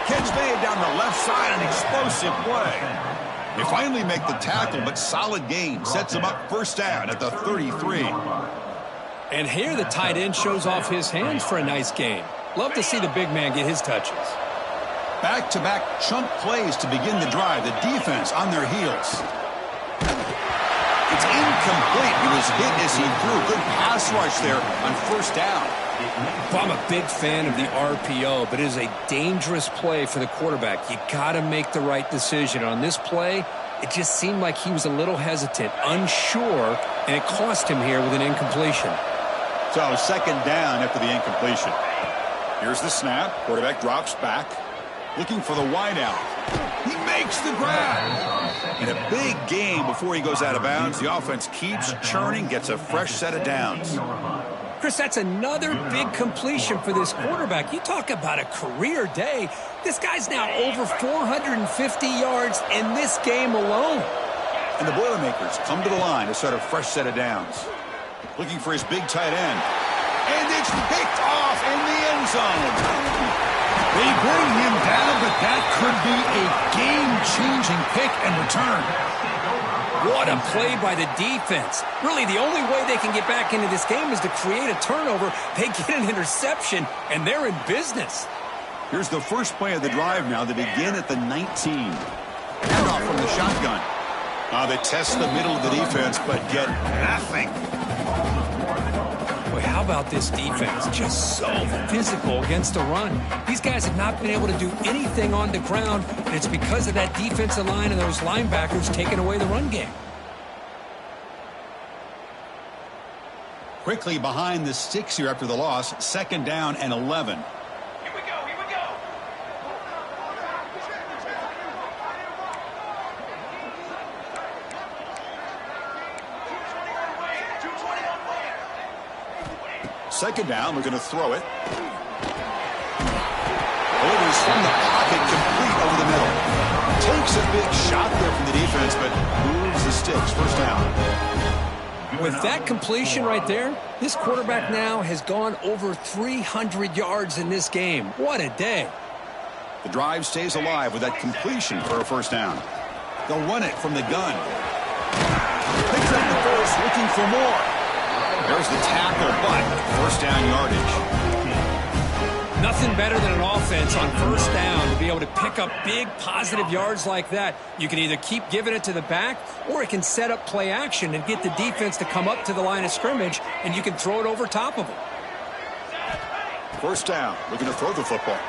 Catch made down the left side, an explosive play. They finally make the tackle, but solid gain sets him up first down at the 33. And here the tight end shows off his hands for a nice game. Love to see the big man get his touches. Back-to-back chunk plays to begin the drive. The defense on their heels. It's incomplete. He was hit as he threw. Good pass rush there on first down. Well, I'm a big fan of the RPO, but it is a dangerous play for the quarterback. You got to make the right decision. On this play, it just seemed like he was a little hesitant, unsure, and it cost him here with an incompletion. So second down after the incompletion. Here's the snap. Quarterback drops back, looking for the wideout. He makes the grab. And a big gain before he goes out of bounds. The offense keeps churning, gets a fresh set of downs. Chris, that's another big completion for this quarterback. You talk about a career day. This guy's now over 450 yards in this game alone. And the Boilermakers come to the line to start a fresh set of downs. Looking for his big tight end. And it's picked off in the end zone. They bring him down, but that could be a game-changing pick and return. What a play by the defense. Really, the only way they can get back into this game is to create a turnover. They get an interception, and they're in business. Here's the first play of the drive now. They begin at the 19. Handoff from the shotgun. They test the middle of the defense, but get nothing. Boy, how about this defense? Just so physical against the run. These guys have not been able to do anything on the ground, and it's because of that defensive line and those linebackers taking away the run game. Quickly behind the sticks here after the loss. 2nd down and 11. Here we go. Second down, we're going to throw it. Delivers from the pocket, complete over the middle. Takes a big shot there from the defense, but moves the sticks. First down. With that completion right there, this quarterback now has gone over 300 yards in this game. What a day. The drive stays alive with that completion for a first down. They'll run it from the gun. Picks up the first, looking for more. There's the tackle, but first down yardage. Nothing better than an offense on first down to be able to pick up big positive yards like that. You can either keep giving it to the back, or it can set up play action and get the defense to come up to the line of scrimmage, and you can throw it over top of them. First down, looking to throw the football.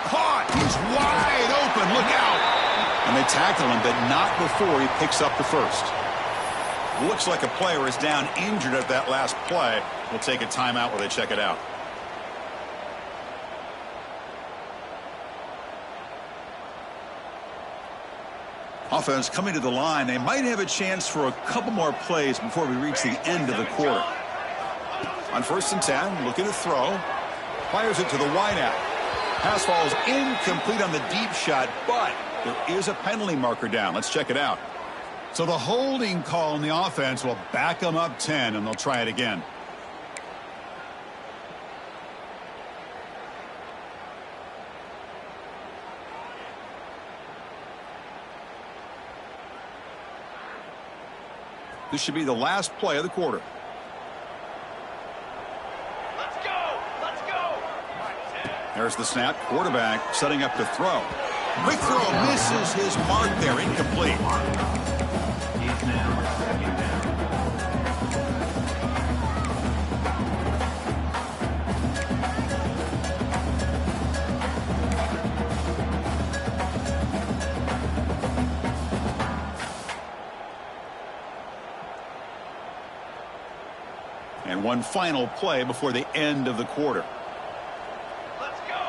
Caught, he's wide open, look out. And they tackle him, but not before he picks up the first. Looks like a player is down injured at that last play. We'll take a timeout while they check it out. Offense coming to the line. They might have a chance for a couple more plays before we reach the end of the quarter. On 1st and 10, looking to throw. Fires it to the wideout. Pass falls incomplete on the deep shot, but there is a penalty marker down. Let's check it out. So the holding call on the offense will back them up 10, and they'll try it again. This should be the last play of the quarter. Let's go. There's the snap. Quarterback setting up to throw. Quick throw, misses his mark there, incomplete. He's now 2nd down. And one final play before the end of the quarter. Let's go.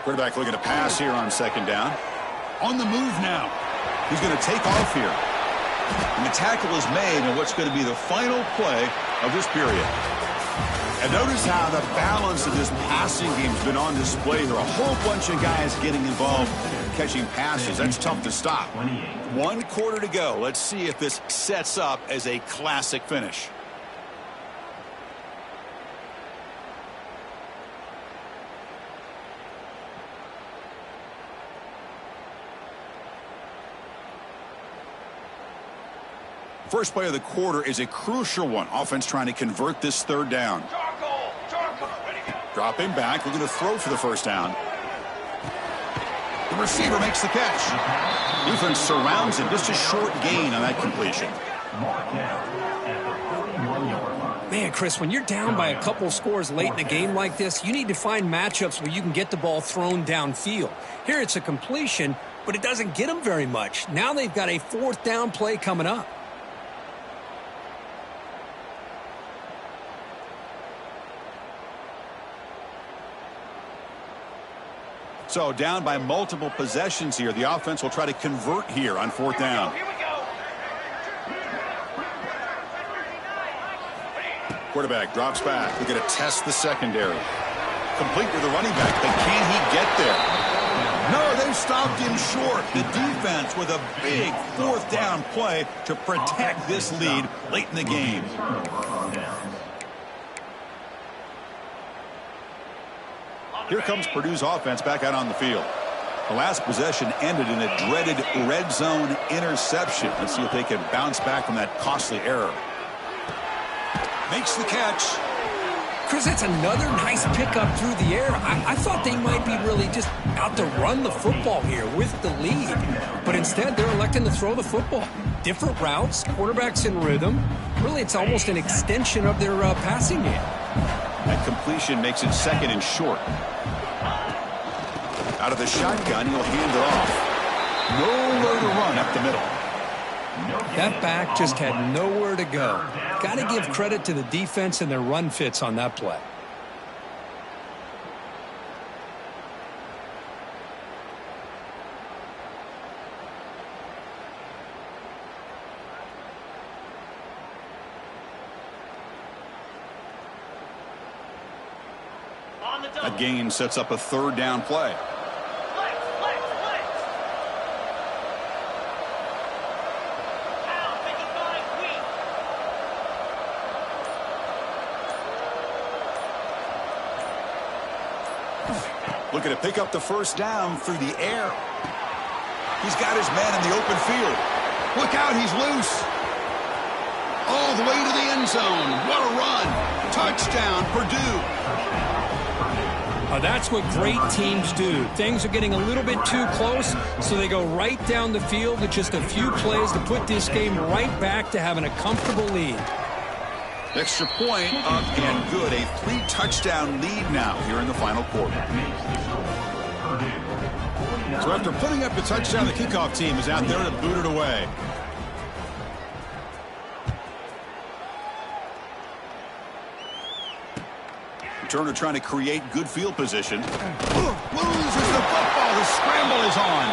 Quarterback looking to pass here on 2nd down. On the move now. He's going to take off here. And the tackle is made in what's going to be the final play of this period. And notice how the balance of this passing game has been on display. There are a whole bunch of guys getting involved catching passes. That's tough to stop. 1 quarter to go. Let's see if this sets up as a classic finish. First play of the quarter is a crucial one. Offense trying to convert this 3rd down. Dropping back, looking to throw for the first down. The receiver makes the catch. Defense surrounds him. Just a short gain on that completion. Man, Chris, when you're down by a couple scores late in a game like this, you need to find matchups where you can get the ball thrown downfield. Here it's a completion, but it doesn't get them very much. Now they've got a 4th down play coming up. So down by multiple possessions here. The offense will try to convert here on 4th down. Here we go. Quarterback drops back. They're going to test the secondary. Complete with the running back, but can he get there? No, they've stopped him short. The defense with a big fourth down play to protect this lead late in the game. Here comes Purdue's offense back out on the field. The last possession ended in a dreaded red zone interception. Let's see if they can bounce back from that costly error. Makes the catch. Chris, that's another nice pickup through the air. I thought they might be really just out to run the football here with the lead. But instead, they're electing to throw the football. Different routes, quarterbacks in rhythm. Really, it's almost an extension of their passing game. That completion makes it second and short. Out of the shotgun, he'll hand it off. Nowhere to run up the middle. That back just had nowhere to go. Got to give credit to the defense and their run fits on that play. That gain sets up a third down play. Looking to pick up the first down through the air. He's got his man in the open field. Look out, he's loose. All the way to the end zone. What a run. Touchdown, Purdue. That's what great teams do. Things are getting a little bit too close, so they go right down the field with just a few plays to put this game right back to having a comfortable lead. Extra point up and good. A 3-touchdown lead now here in the final quarter. So after putting up the touchdown, the kickoff team is out there to boot it away. Turner trying to create good field position. Loses the football. The scramble is on.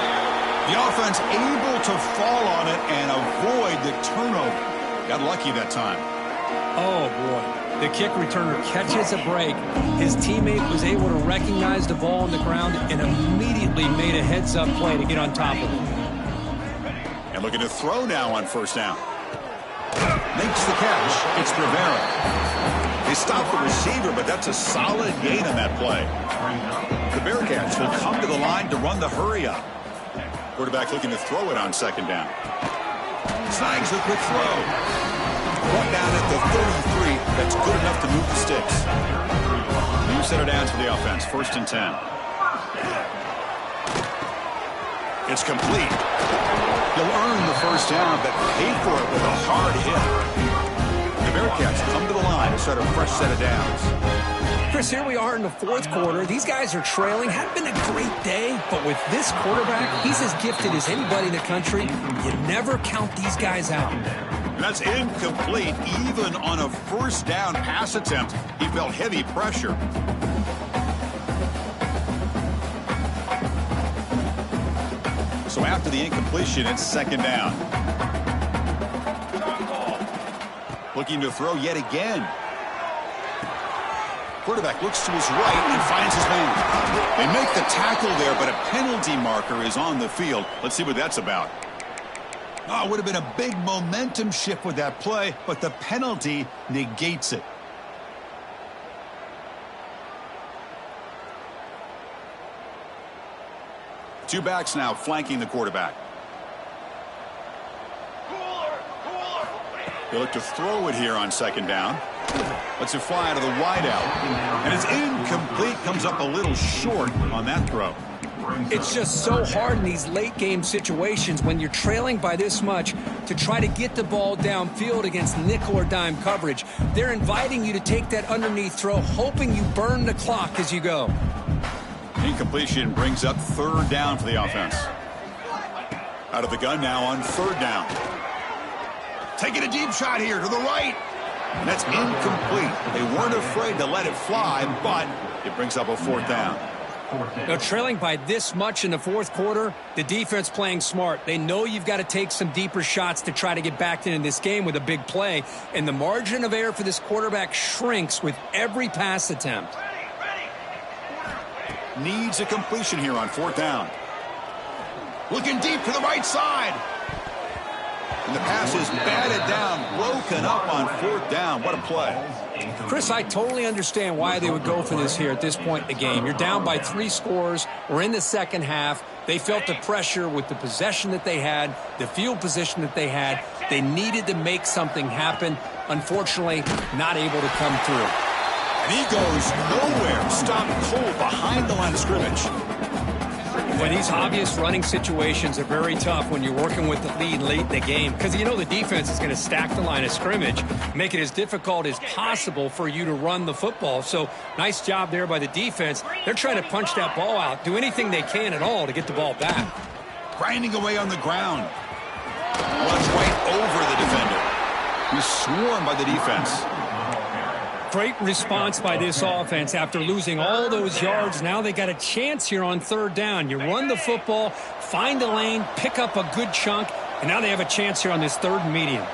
The offense able to fall on it and avoid the turnover. Got lucky that time. Oh, boy. The kick returner catches a break. His teammate was able to recognize the ball on the ground and immediately made a heads-up play to get on top of it. And looking to throw now on first down. Makes the catch. It's Rivera. They stop the receiver, but that's a solid gain on that play. The Bearcats will come to the line to run the hurry-up. Quarterback looking to throw it on second down. Snags a quick throw. Brought down at the 33. That's good enough to move the sticks. New set of downs for the offense. 1st and 10. It's complete. He'll earn the first down, but pay for it with a hard hit. The Bearcats come to the line to start a fresh set of downs. Chris, here we are in the fourth quarter. These guys are trailing. Hadn't been a great day, but with this quarterback, he's as gifted as anybody in the country. You never count these guys out. That's incomplete. Even on a first down pass attempt, he felt heavy pressure. So after the incompletion, it's second down. Looking to throw yet again. Quarterback looks to his right and finds his man. They make the tackle there, but a penalty marker is on the field. Let's see what that's about. Oh, it would have been a big momentum shift with that play, but the penalty negates it. Two backs now flanking the quarterback. They look to throw it here on second down. Lets it fly out of the wideout. And it's incomplete. Comes up a little short on that throw. It's just so hard in these late game situations when you're trailing by this much to try to get the ball downfield against nickel or dime coverage. They're inviting you to take that underneath throw, hoping you burn the clock as you go. Incompletion brings up third down for the offense. Out of the gun now on third down. Taking a deep shot here to the right. And that's incomplete. They weren't afraid to let it fly, but it brings up a fourth down. Now, trailing by this much in the fourth quarter, the defense playing smart. They know you've got to take some deeper shots to try to get back into this game with a big play, and the margin of error for this quarterback shrinks with every pass attempt. Needs a completion here on fourth down. Looking deep to the right side. And the pass is batted down, broken up on fourth down. What a play. Chris, I totally understand why they would go for this here at this point in the game. You're down by 3 scores. We're in the second half. They felt the pressure with the possession that they had, the field position that they had. They needed to make something happen. Unfortunately, not able to come through. And he goes nowhere. Stopped cold behind the line of scrimmage. Well, these obvious running situations are very tough when you're working with the lead late in the game because you know the defense is going to stack the line of scrimmage, make it as difficult as possible for you to run the football. So nice job there by the defense. They're trying to punch that ball out, do anything they can at all to get the ball back. Grinding away on the ground. Runs right over the defender. He's swarmed by the defense. Great response by this offense after losing all those yards. Now they got a chance here on third down. You run the football, find a lane, pick up a good chunk, and now they have a chance here on this third and medium.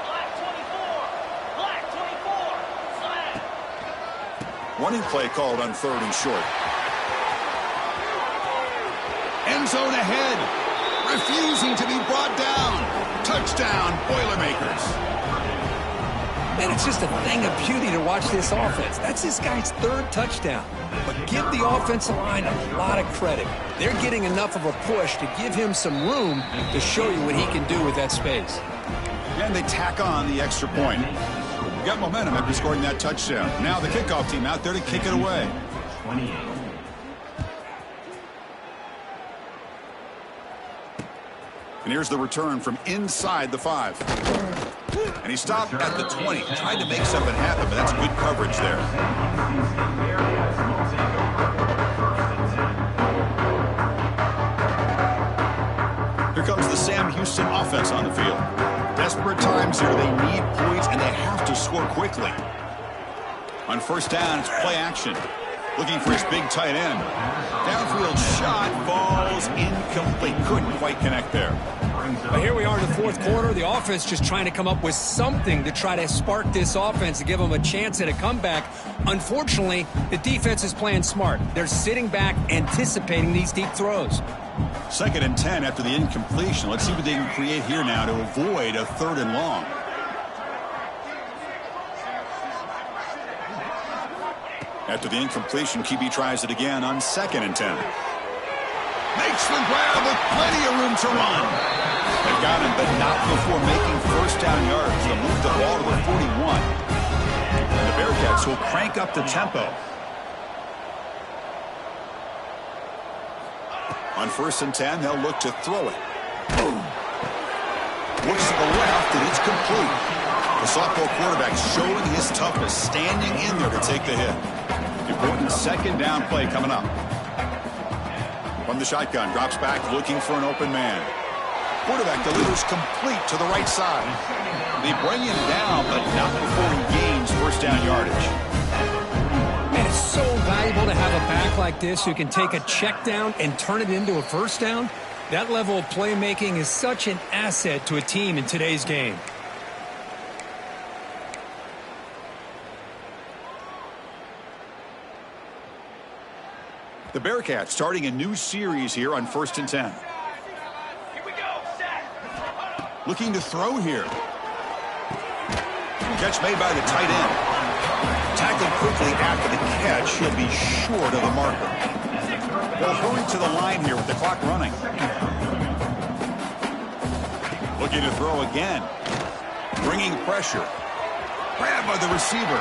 Running play called on third and short. End zone ahead. Refusing to be brought down. Touchdown, Boilermakers. And it's just a thing of beauty to watch this offense. That's this guy's third touchdown. But give the offensive line a lot of credit. They're getting enough of a push to give him some room to show you what he can do with that space. And they tack on the extra point. Got momentum after scoring that touchdown. Now the kickoff team out there to kick it away. 28. And here's the return from inside the 5. And he stopped at the 20. Tried to make something happen, but that's good coverage there. Here comes the Sam Houston offense on the field. Desperate times here. They need points, and they have to score quickly. On first down, it's play action. Looking for his big tight end. Downfield shot falls incomplete. Couldn't quite connect there. But here we are in the fourth quarter. The offense just trying to come up with something to try to spark this offense to give them a chance at a comeback. Unfortunately, the defense is playing smart. They're sitting back, anticipating these deep throws. 2nd and 10 after the incompletion. Let's see what they can create here now to avoid a 3rd and long. After the incompletion, QB tries it again on 2nd and 10. Makes the grab with plenty of room to run. They got him, but not before making first down yards to move the ball to the 41. And the Bearcats will crank up the tempo. On 1st and 10, they'll look to throw it. Boom. Looks to the left, and it's complete. The sophomore quarterback showing his toughness, standing in there to take the hit. Important 2nd down play coming up. From the shotgun, drops back, looking for an open man. Quarterback delivers complete to the right side. They bring him down, but not before he gains first down yardage. Man, it's so valuable to have a back like this who can take a check down and turn it into a first down. That level of playmaking is such an asset to a team in today's game. The Bearcats starting a new series here on 1st and 10. Looking to throw here. Catch made by the tight end. Tackled quickly after the catch. He'll be short of the marker. They'll hurry to the line here with the clock running. Looking to throw again. Bringing pressure. Grabbed by the receiver.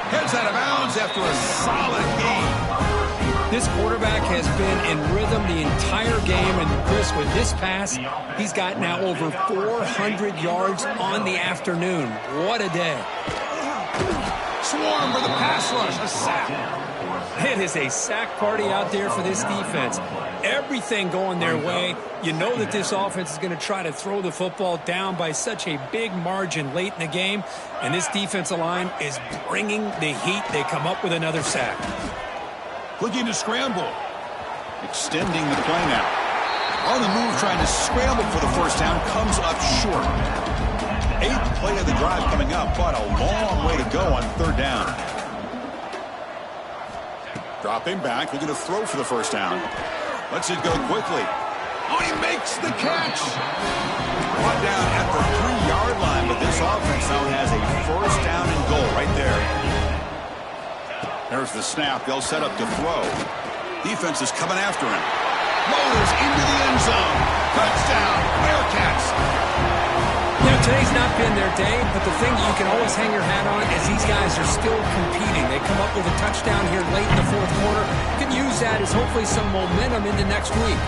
Heads out of bounds after a solid game. This quarterback has been in rhythm the entire game, and Chris, with this pass, he's got now over 400 yards on the afternoon. What a day. Swarm for the pass rush, a sack. It is a sack party out there for this defense. Everything going their way. You know that this offense is going to try to throw the football down by such a big margin late in the game, and this defensive line is bringing the heat. They come up with another sack. Looking to scramble. Extending the play now. On the move, trying to scramble for the first down, comes up short. 8th play of the drive coming up, but a long way to go on 3rd down. Dropping back, looking to throw for the first down. Lets it go quickly. Oh, he makes the catch. Brought down at the 3-yard line, but this offense now has a first down and goal right there. There's the snap. They'll set up to throw. Defense is coming after him. Motors into the end zone. Touchdown, Bearcats. You know, today's not been their day, but the thing you can always hang your hat on is these guys are still competing. They come up with a touchdown here late in the 4th quarter. You can use that as hopefully some momentum into next week.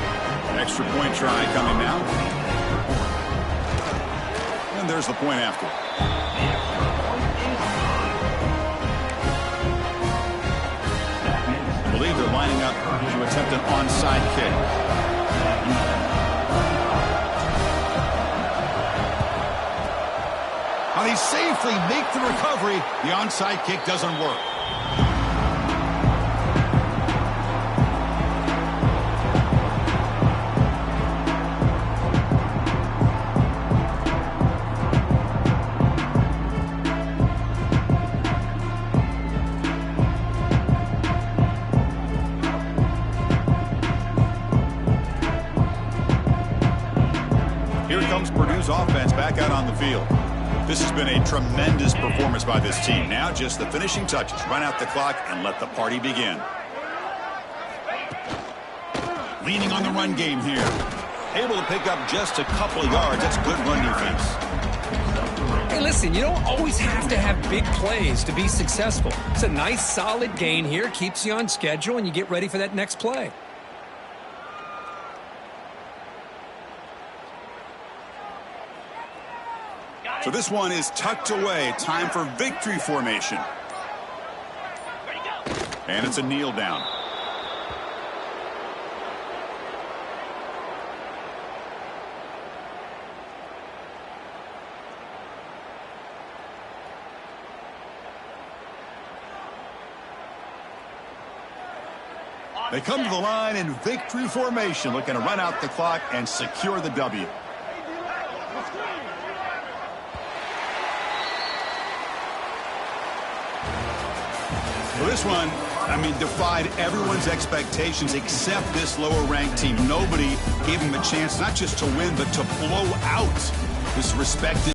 Extra point try coming now. And there's the point after. I believe they're lining up to attempt an onside kick. How they safely make the recovery. The onside kick doesn't work. Here comes Purdue's offense back out on the field. This has been a tremendous performance by this team. Now just the finishing touches. Run out the clock and let the party begin. Leaning on the run game here. Able to pick up just a couple of yards. That's good run defense. Hey, listen, you don't always have to have big plays to be successful. It's a nice, solid gain here. Keeps you on schedule, and you get ready for that next play. So this one is tucked away. Time for victory formation. And it's a kneel down. They come to the line in victory formation, looking to run out the clock and secure the W. Well, this one, defied everyone's expectations except this lower-ranked team. Nobody gave them a chance not just to win, but to blow out this respected